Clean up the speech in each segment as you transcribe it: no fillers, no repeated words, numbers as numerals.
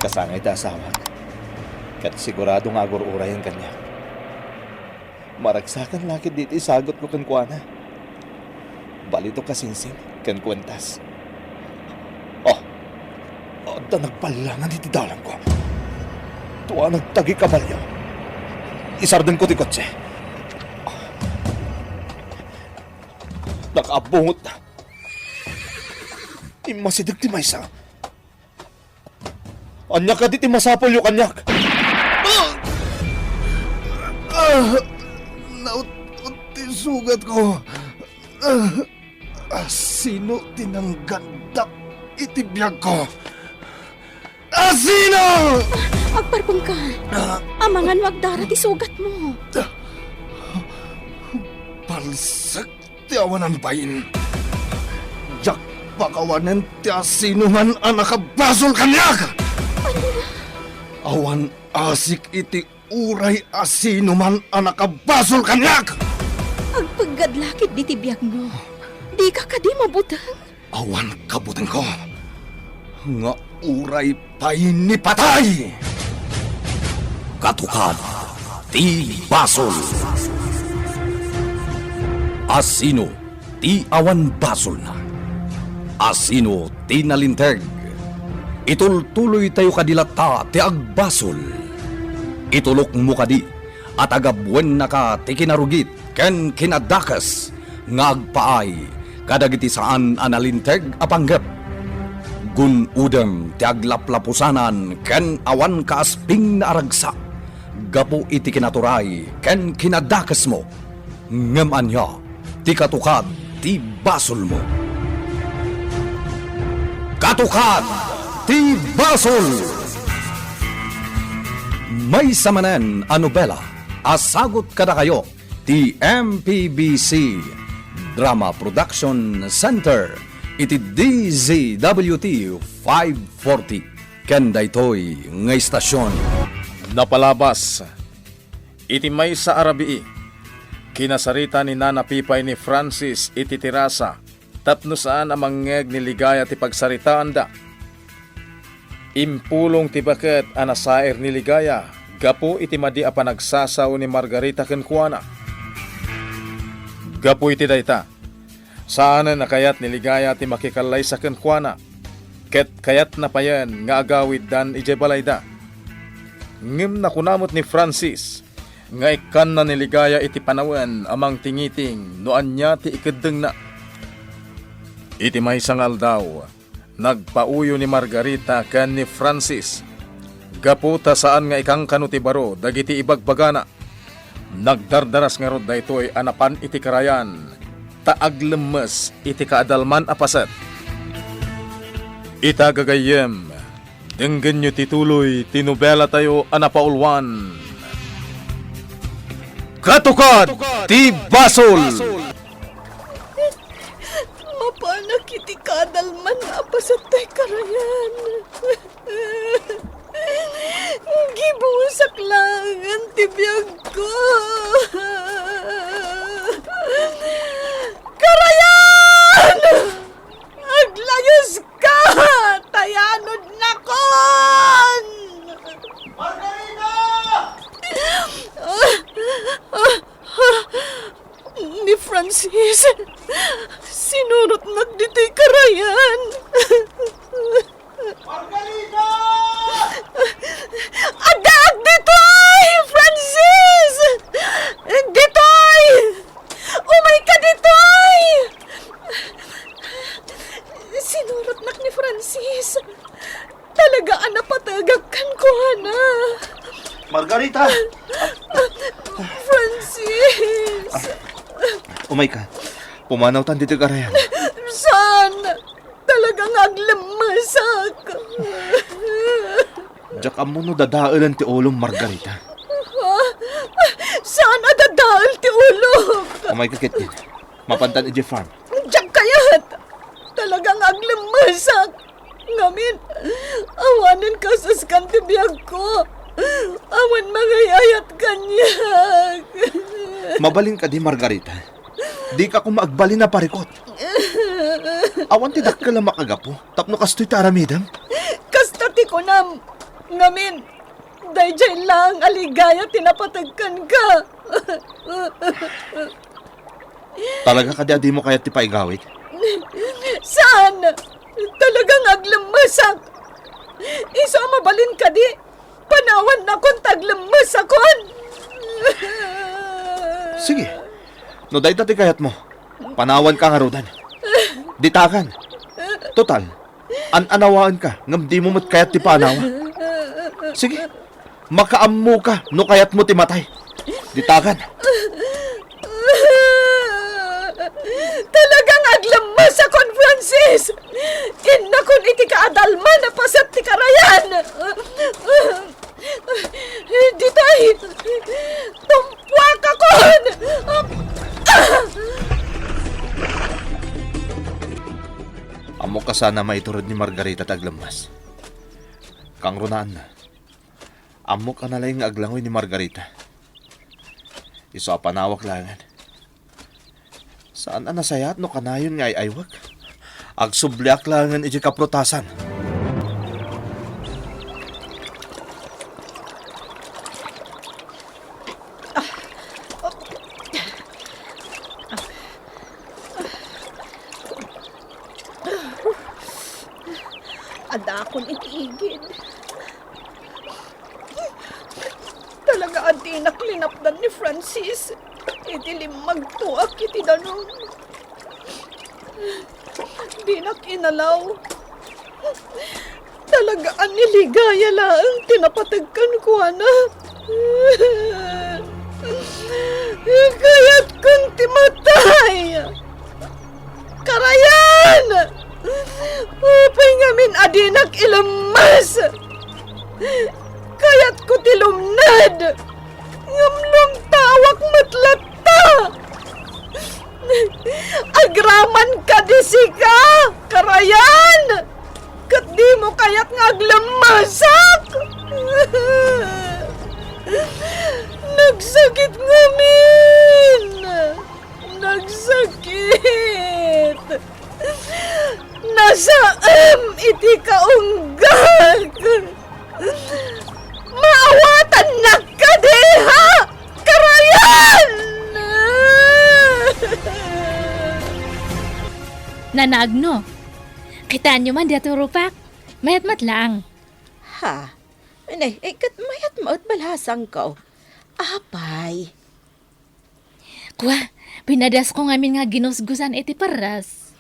Kasangay ta asawa. Kat sigurado nga agur-urayan kanya. Maragsakan lakit dito isagot ko kan kuana. Balito kasinsing kan kwentas. Da nagpalangan iti dalang ko. Tuwa nagtagi kabalyo. Isardan ko ti kotse. Nakabungot na. Imasidag ti maysa. Anyak ka di ti masapol yung kanyak. Naut ti sugat ko. Sino tinanggandak iti biyag ko? Sino? Agparpong ka. Amangan wagdara ti sugat mo. Palsak ti awanan bayin. Jak pakawanan ti asinuman anak kabasol kanyak. Awan asik iti uray asinuman anak kabasol kanyak. Agpaggadlakit di ti biyag mo. Di ka kadi mabutang. Awan kabutan ko. Nga uray pa'y ni patay. Katukad ti basol. Asino ti awan basol na. Asino ti nalinteg. Itultuloy tayo kadilata ti agbasol. Itulok mo kadi at agabwen na ka ti kinarugit ken kinadakas ngagpaay kadagiti saan analinteg apanggap. Gun udem ti aglaplapusanan ken awan kaasping na aragsa. Gapo iti kinaturay ken kinadakas mo. Ngem anya ti katukad ti basol mo. Katukad ti basol. May samanen a nobela asagot kada kayo ti MPBC Drama Production Center iti DZWT 540 ken daytoy nga istasyon. Napalabas iti may sa Arabii kinasarita ni Nana Pipay ni Francis iti tirasa tapno saan amangeg ni Ligaya ti pagsaritaan da. Impulong ti baket anasaer ni Ligaya gapo iti madi a panagsasaw ni Margarita ken kuana. Gapo iti dayta saan na kayat ni Ligaya ti makikalay sa ken kuana ket kayat na payan nga agawid dan ije balayda. Ngem nakunamot ni Francis nga ikan na ni Ligaya iti panawen amang tingiting no anya ti ikeddeng na. Iti maysang aldaw nagpauyo ni Margarita ken ni Francis gaputa saan nga ikang kanu ti baro dagiti ibagbagana. Nagdardaras nga rod daytoy anapan iti karayan taaglemes iti kaadalman apaset. Itagagayem denggen nyo tituloy tinubela tayo anapaulwan. Katukad ti basol. Mapanak iti kadalman apasatay karayan. Gibusak lang ang tibiyag ko. Karayan! Aglayos ka! Tayanod na kon! Margarita! Ni Francis, sinurot nagdito'y karayan. Margarita! Adag ditoy! Francis! Ditoy! Umay ka ditoy! Sinurot nak ni Francis. Talaga anapatagag kan ko, Hana. Margarita! Francis! Umay ka. Pumanaw tan dito karayan. Saan? Talagang aglamasak. Diyak amo no dadaalan ti ulong Margarita. Saan adadaal ti ulog? Umay ka kit mapantan iti farm. Diyak kayat. Talagang aglamasak. Ngamin, awanin ka sa skantibiyag ko. Awan magayayat kanyag. Mabalin ka di Margarita. Di ka kung maagbalin na parikot. Awan ti dakkel makagapo. Tapno kastoy taramidam. Kastati ko nam. Ngamin, dayjay lang aligaya tinapatagkan ka. Talaga ka di mo kaya ti paigawit? Saan? Talagang aglamasag. Iso mabalin ka di. Panawan na kong taglamasakon. Sige. No day dati kayat mo. Panawan ka nga rodan. Ditakan. Total. Anawaan ka. Ngam di mo mat kayat ti panawa. Sige. Makaammo ka no kayat mo ti matay. Ditakan. Talagang aglamasakon, Francis. Inakon iti kaadalma na pasat ti karayan. Ditay. Tumpuak akon. Amo ka sana maiturod ni Margarita taglamas. Kang runaan na. Amo ka nalang nga aglangoy ni Margarita. Iso panawak langan. Saan nasayat no kanayon nga aywag? Agsubliak langan iti kaprotasan. Ada akong itiigid. Talaga adi naklinapdan ni Francis. Iti limagtuak iti danon. Di nakinalaw. Talaga aniligaya lang tinapatagkan ko na. Kaya't kong timatay. Karayan! Upay ngamin adinak ilamas. Kaya't ko tilumnad. Ngamlong tawak matlata. Agraman ka disi ka, karayan. Kat di mo kaya't ngaglamasak. Nagsakit ngamin. Nagsakit. Nasaam iti kaunggag. Maawatan na ka deha, karayan! Nanagno, kitaan nyo man dito rupak. Mayat-mat lang. Ha? Nay, kat mayat maot balhasang ka. Apay. Kwa, pinadas ko ngamin nga ginusgusan iti paras.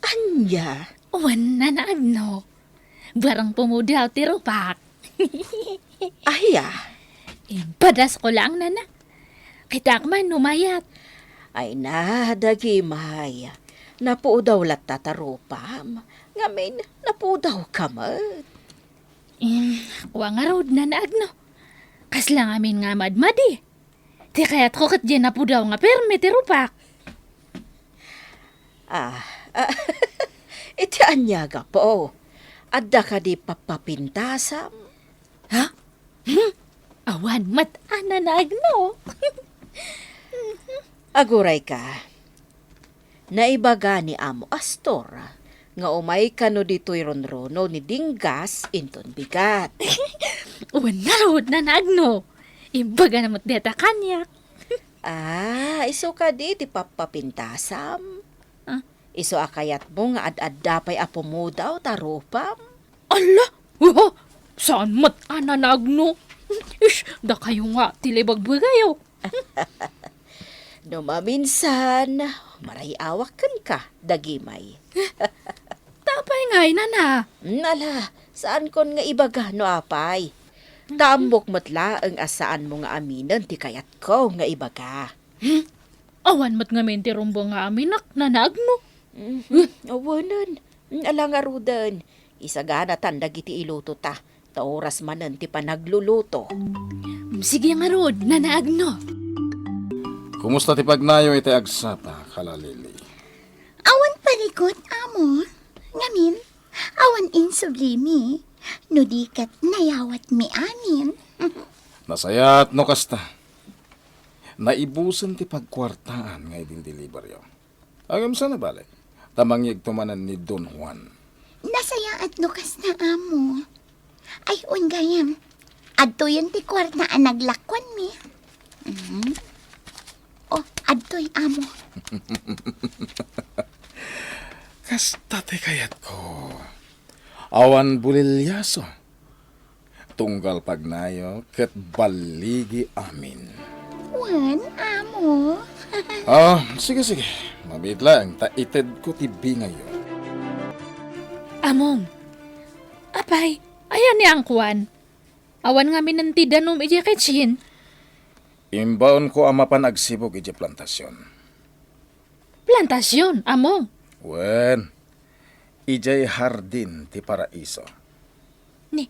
Anya? Uwan na naagno. Barang pumudaw ti rupak. Aya. Padas ko lang, nana. Kita man numayat. Ay na, dagimay. Napudaw lat tatarupam. Ngamin, napudaw ka mat. Wa nga road na naagno. Kaslang amin nga madmadi. Ti kaya't ko kat dyan napudaw nga perme ti rupak. Iti anyaga po. Adda ka di papapintasam. Ha? Awan, mat-ana na agno. Aguray ka. Naibaga ni Amo Astor nga umay kano dito'y ronrono ni Dinggas inton bigat. Uwan na road na naagno. Imbaga namat deta kanyak. Iso ka di ti papapintasam. Ah? Iso akayat mo nga ad-ad dapay apo daw tarupam. Ala! Saan mat-ana na agno? Ish, da kayo nga, tilibag-bagayo. No maminsan, marayawak ka, dagimay. Tapay ngay na na. Nala, saan kon nga ibaga no apay? Tambok matla ang asaan mo nga aminan ti kayat ko nga ibaga. Awan mat nga mente rumbo nga aminak na naagno. Awanan, ala nga rudan. Isagana tandag iti iluto ta. Taoras manan ti panagluluto. Sige nga rod, na naagno. Kumusta ti pagnayo iti agsapa, kalalili? Awan palikot, amo. Ngamin, awan insublimi. No di kat nayawat mi amin. Nasayat no kasta. Naibusan ti pagkwartaan nga idin deliveryo. Agam sana balik. Tamangyag tumanan ni Don Juan. Nasaya at lukas na amo. Ay, ungayam. Adto yun ti kwarta ang naglakwan mi. Oh, adto'y amo. Kasta ti kayat ko. Awan bulilyaso. Tunggal pagnayo ket baligi amin. Wan, amo. Sige. Mabit lang, taited ko tibi ngayon. Among. Apay, ayan ni ang kuwan. Awan nga minanti danom ije kitchen. Imbaon ko ang mapanagsibog iti plantasyon. Plantasyon, among. Wen, ijay hardin ti paraiso. Ni,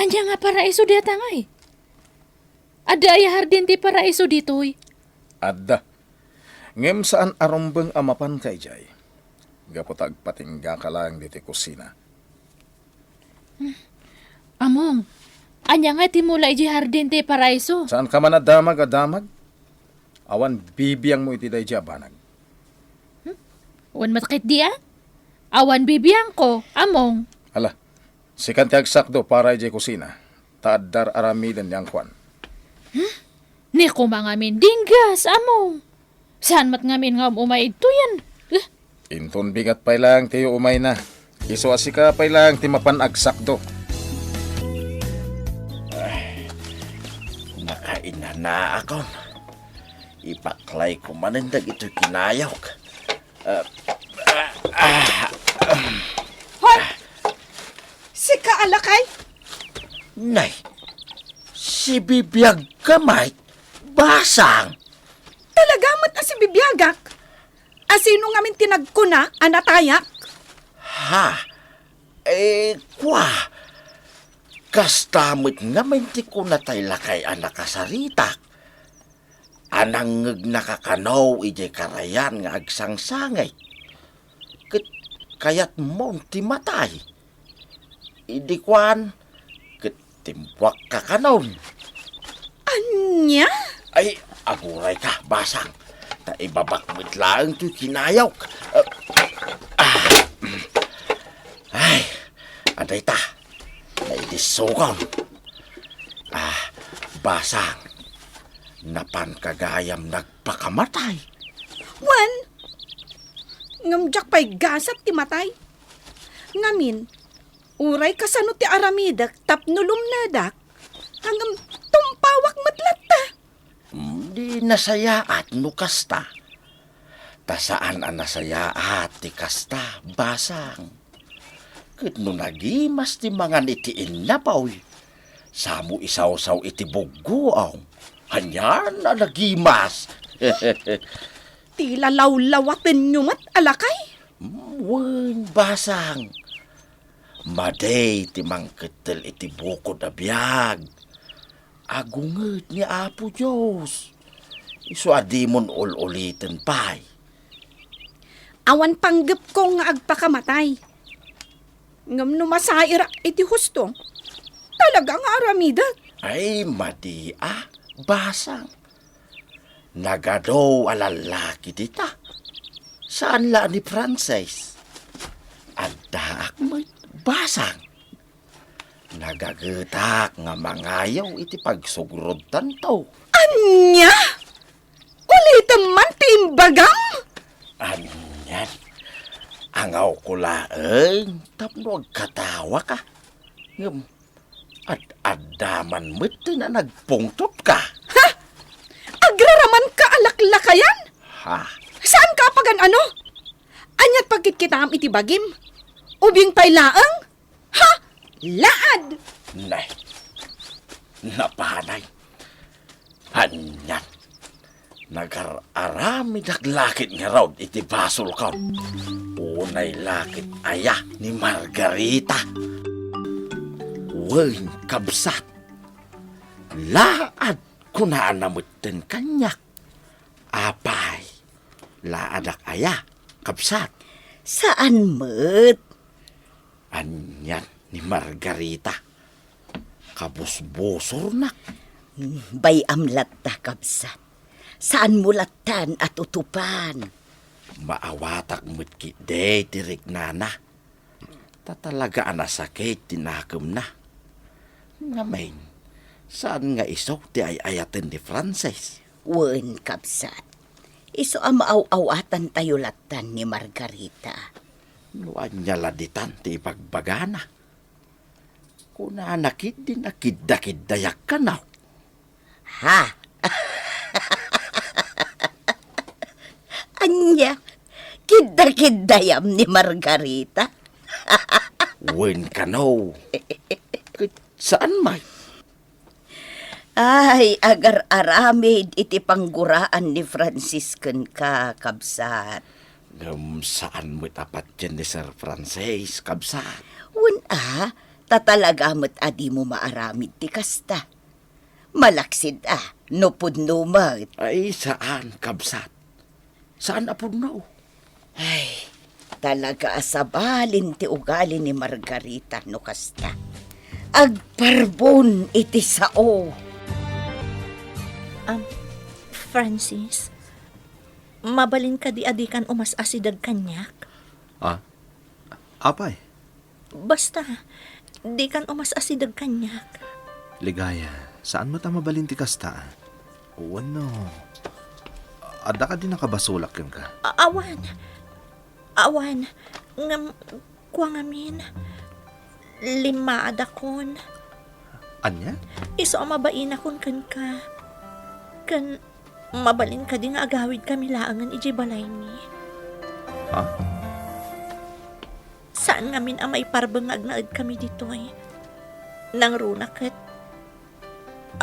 anya nga paraiso di atangay. Ada ay hardin ti paraiso ditoy. Adda, ngem saan arumbeng amapan kay jay. Gapotag patingga ka lang diti kusina. Among, anya nga ti mula iji hardin ti paraiso. Saan ka man adamag? Awan bibiyang mo iti day banag. Wan matakit di ah? Awan bibiyang ko, among. Hala, sikan ti agsakdo para iti kusina. Taadar aramidan yang kwan. Ni ko mangamin dinggas, among. Saan mat ngamin nga umay ito yan? Inton bigat pay lang tiyo umay na. Iso asika pay lang ti mapanagsakdo. Nakaina na ako. Ipaklay ko manindag ito'y kinayok. Hoy! Si Kaalakay? Nay, si bibiyag kamay, basang. Talagamot na si Bibiyagak. Asino nga min tinagkuna, anatayak? Ha? Kwa. Kastamot nga minti ko na tay lakay anak kasaritak. Anang nakakanaw ijay karayan nga agsangsangay. Kayat mo ti matay. Idi kwan, timpwak kakanon. Anya? Ay, aguray ka, basang. Ta ibabakmit lang ito'y kinayok. Ay, aday ta. Naidisugaw. Basang. Napan kagayam nagpakamatay. Wan! Ngamjak pa'y gasat ti matay. Ngamin, uray kasano ti aramidak tapnulum nadak hanggang tumpawak matlata. Di nasayaat no kasta. Tasaan ang nasayaat ti kasta, basang. Ket no nagimas ti mga nitiin na pawi. Samo isaw-saw iti buguaw. Hanyan na nagimas. Tila lawlawatin nyo mat alakay. Wen, basang. Maday ti mangketel iti bukod na biyag. Agunget ni Apo Diyos. Iso adimon ul-ulitin pa'y. Awan panggap ko nga agpakamatay. Ngam no masaira iti husto. Talaga nga aramidak. Ay, madi basang. Nagadaw alalaki dita. Saan la ni Frances? Adda akmat basang. Nagagetak nga mangayaw iti pagsugrod tanto. Anya? Ulitin man timbagam? Anyan. Angaw ko laeng tapno agkatawa ka. Ngam, ad-adaman mo't na nagpungtot ka. Ha? Agraraman ka alaklakayan? Ha? Saan ka pagan ano? Anyat pagkit kita am iti bagim? Ubing pay laang? Ha? Laad! Nay, napanay. Anyan. Nagar-arami naglakit nga raw iti basol ka. Unay lakit aya ni Margarita. Wen kabsat. Laad ko na namutin kanyak. Apay. Laadak aya. Kabsat. Saan met? Anyan ni Margarita. Kabusbusor na. Bayam latta kabsat. Saan mo latan at utupan? Maawatak mo't kide tirik nana. Tatalaga anasakit tinakam na. Nga main, saan nga iso ti ay ayaten ni Francis? Wen kabsat. Iso ang maaw-awatan tayo latan ni Margarita. Nuan niya laditan ti ipagbagana. Kuna nakid din nakid-dakid dayak ka na. Ha? Anya, kidda-kiddayam ni Margarita. Wen ka no. Saan may? Ay, agar aramid iti pangguraan ni Franciscan ka, kabsat. Saan mo tapat dyan ni Sir Francis, kabsat? Una, tatalaga mo't adi mo maaramid ti kasta. Malaksid no pudnumat. Ay, saan, kabsat? Saan apurno? Ay, talaga asabalin ti ugali ni Margarita no kasta. Agparbon iti sao. Francis, mabalin ka di adikan umas asidag kanyak. Apay, Basta, di kan umas asidag kanyak. ligaya, saan mo ta mabalinti kasta? O ano? Ada ka din nakabasulak yun ka. Awan, ngam, kuwang amin. 5 adakon. Anya? Iso ang mabain akon kan ka. Kan, mabalin ka di nga agawid kami laangan iji balay mi. Ha? Saan ngamin ang maiparbangag na kami dito eh. Nang runakat,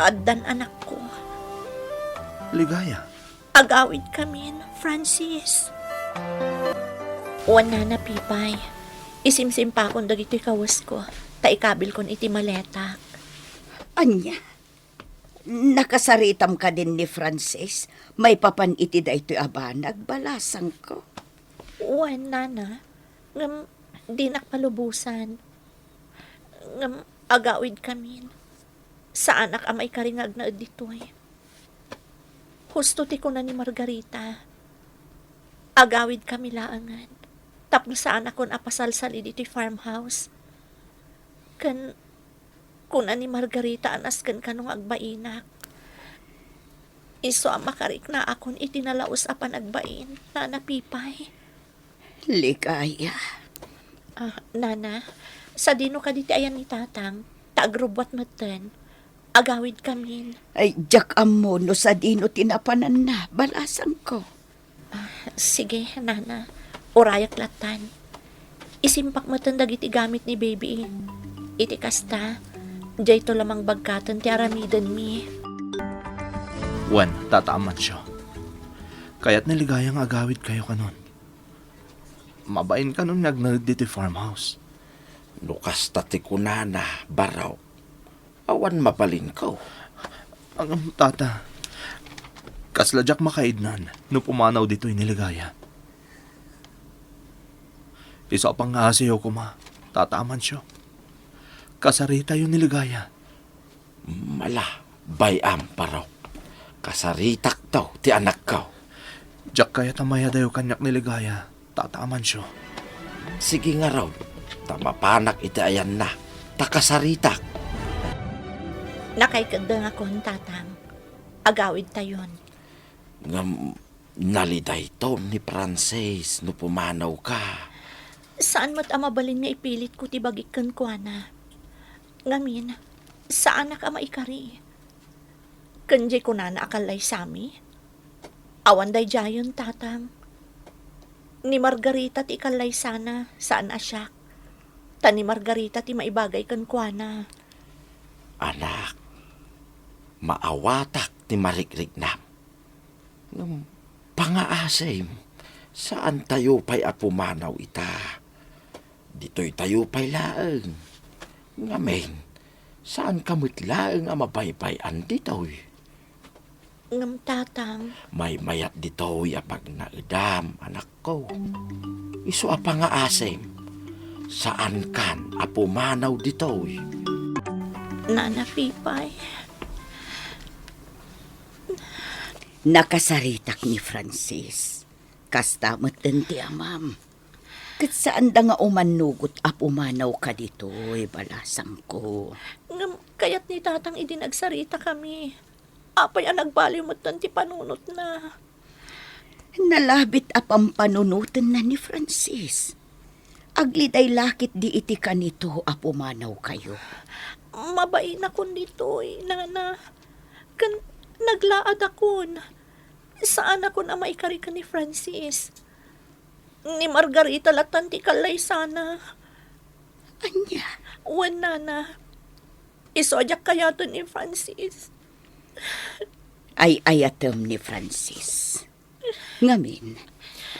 addan anak ko. Ligaya. Agawid kami, Francis. Wana na pipay. Isimsim pa akong dagiti kawas ko. Taikabil kon iti maletak. Anya, nakasaritam ka din ni Francis. May papan iti da ito'y abanag, balasang ko. Wana na. Ngam, di nakpalubusan. Ngam, agawid kami. Sa anak amay karingag na dito eh. Husto ti ko na ni Margarita. Agawid kami laangan. Tapno sa anak kon apasal-sal iti farmhouse. Kan, kuna ni Margarita anas kan kanong agbainak. Iso ang makarik na akon itinalaos apan agbain na napipay. Ligaya. Nana, sa dino ka diti ayan ni tatang, taagrubwat matan, agawid kamin. Ay, jak amo no sa dino tinapanan na, balasang ko. Sige, nana, urayak latan. Isimpak matan dagiti gamit ni baby. Iti kasta, jay to lamang bagkatan ti aramidan mi. Wan, tataaman siya. Kaya't naligayang agawid kayo kanon. Mabain ka nun nagnagd diti farmhouse. Lukas tati kunana, baraw. Awan mabalin ko. Ang tata, kasladyak makaidnan no pumanaw dito'y niligaya. Isa pang asiyo ko ma, tataaman siya. Kasarita yung niligaya. Mala, bayam paraw. Kasaritak daw, ti anak ko. Diyak kaya tamaya dayo kanyak niligaya, tataaman siya. Sige nga raw, tamapanak iti ayan na. Takasaritak. Nakaikagda nga kon tatang, agawid tayon. Ngam, naliday to ni Francis no pumanaw ka. Saan mo't amabalin nga ipilit ko ti bagikan ko na? Ngamin, saan ka maikari? Kanjay ko na akalay sami? Awan day jayon tatang. Ni Margarita ti ikalay sana, saan asyak? Ta ni Margarita ti maibagay kan kwa na. Anak, maawatak ti marikrik nam. Ngam, pangaasim, saan tayo pa'y apumanaw ita? Dito'y tayo pa'y laeng. Ngamen, saan kamit laeng ang mapaypayan dito'y? Ngam tatang, May mayat dito'y apag naedam, anak ko. Iso apang aasim, saan kan apumanaw dito'y? Nana Pipay. Nakasaritak ni Francis. Kastamot din ti amam. Kat saan da nga umanugot apumanaw ka dito, balasang ko. Ngam, Kaya't ni tatang idinagsarita kami. Apay ang nagbaliw mo ti panunot na. Nalabit apang panunutan na ni Francis. Agliday lakit di iti kanito apumanaw kayo. Mabait na kun dito'y, nana. Kan naglaad akon. Saan ako na maikari ka ni Francis? Ni Margarita latan ti kalay sana. Anya, Wan, nana. Isodyak kaya to ni Francis. ay ayatem ni Francis. Ngamin,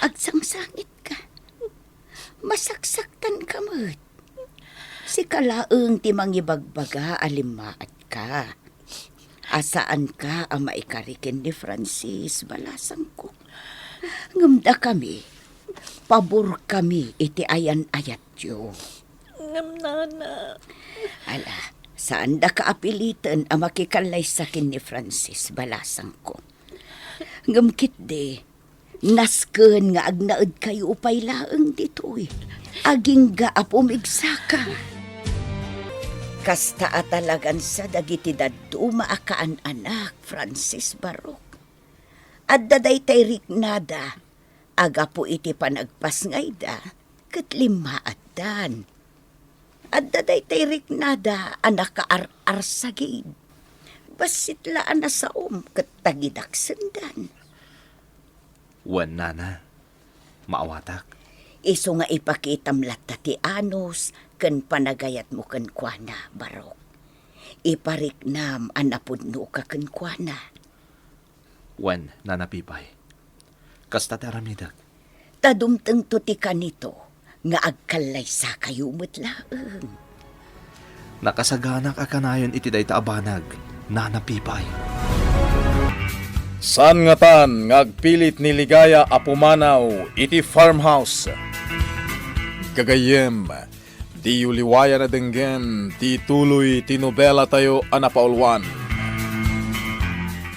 agsangsangit ka. Masaksaktan ka mo't. Si kalaeng ti mangibagbaga alimaat ka. Asaan ka ang maikarikin ni Francis, balasang ko. Ngamda kami, pabor kami iti ayan-ayat yo. Ngam, nana. Ala, saan da kaapilitan ang makikalay sakin ni Francis, balasang ko. Ngamkit de, nasken nga agnaed kayo upay laeng ditoy. Aging gaapumigsa ka. Kasta atalagan sa dagiti dadto maakaan anak, Francis Barok. At daday tay riknada, aga po iti panagpas ngayda, kat lima at dan. At daday tay riknada, anak ka-ar-ar sagid. Basitlaan na sa kat tagidak sendan. Wan, nana. Maawatak. Iso nga ipakitam latta ti anos, ken panagayat mo ken kuana, Barok. Ipariknam anapudno ka ken kuana. Wan, nana Pipay. Kasta taramidag. Tadumteng to ti kanito, nga agkalay sa kayo mutlaeng. Nakasaganak akanayon iti dayta abanag, nana Pipay. San nga tan ngagpilit ni Ligaya apumanaw iti farmhouse. Gagayem, di uliwaya na denggen ti tuloy ti nobela tayo anapaulwan.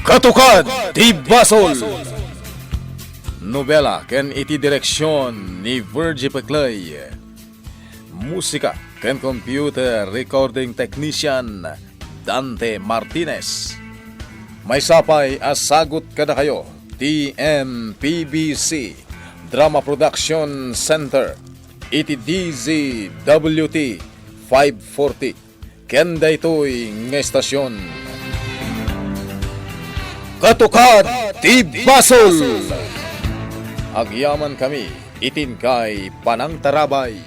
Katukad ti Basol! Nobela ken iti direksyon ni Virgie Peclay. Musika ken computer recording technician Dante Martinez. May sapay as sagot kada kayo, TMPBC Drama Production Center, iti DZWT 540, kenda ito'y ng estasyon. Katukad ti Basol! Agyaman kami, itin kay Panang Tarabay.